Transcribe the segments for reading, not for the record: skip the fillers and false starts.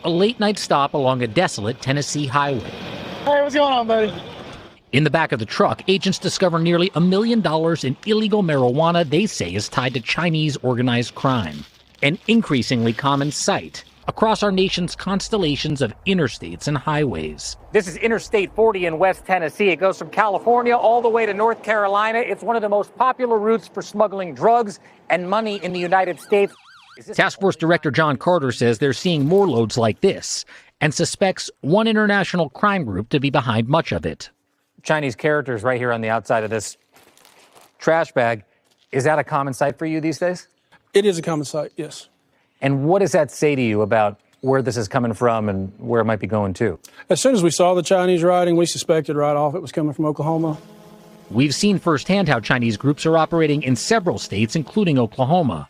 A late-night stop along a desolate Tennessee highway. Hey, what's going on, buddy? In the back of the truck, agents discover nearly $1 million in illegal marijuana they say is tied to Chinese organized crime, an increasingly common sight across our nation's constellations of interstates and highways. This is Interstate 40 in West Tennessee. It goes from California all the way to North Carolina. It's one of the most popular routes for smuggling drugs and money in the United States. Task Force Director John Carter says they're seeing more loads like this and suspects one international crime group to be behind much of it. Chinese characters right here on the outside of this trash bag. Is that a common sight for you these days? It is a common sight, yes. And what does that say to you about where this is coming from and where it might be going to? As soon as we saw the Chinese riding, we suspected right off it was coming from Oklahoma. We've seen firsthand how Chinese groups are operating in several states, including Oklahoma.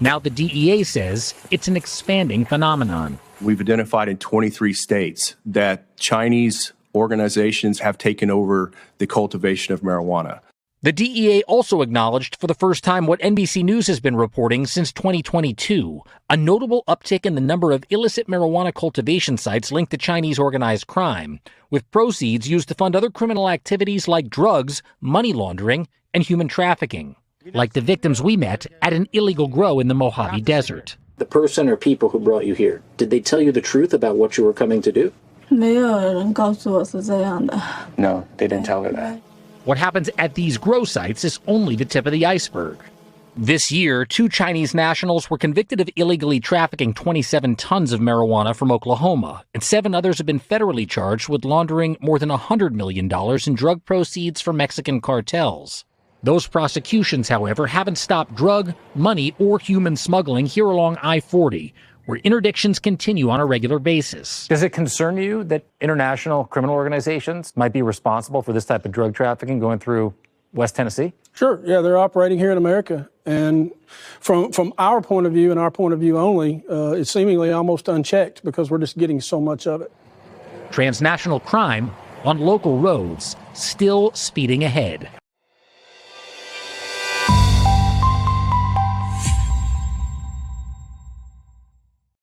Now the DEA says it's an expanding phenomenon. We've identified in 23 states that Chinese organizations have taken over the cultivation of marijuana. The DEA also acknowledged for the first time what NBC News has been reporting since 2022, a notable uptick in the number of illicit marijuana cultivation sites linked to Chinese organized crime, with proceeds used to fund other criminal activities like drugs, money laundering, and human trafficking, like the victims we met at an illegal grow in the Mojave Desert. The person or people who brought you here, did they tell you the truth about what you were coming to do? No, they didn't tell her that. What happens at these grow sites is only the tip of the iceberg. This year, 2 Chinese nationals were convicted of illegally trafficking 27 tons of marijuana from Oklahoma, and 7 others have been federally charged with laundering more than $100 million in drug proceeds from Mexican cartels. Those prosecutions, however, haven't stopped drug, money, or human smuggling here along I-40, where interdictions continue on a regular basis. Does it concern you that international criminal organizations might be responsible for this type of drug trafficking going through West Tennessee? Sure, yeah, they're operating here in America. And from our point of view and our point of view only, it's seemingly almost unchecked because we're just getting so much of it. Transnational crime on local roads still speeding ahead.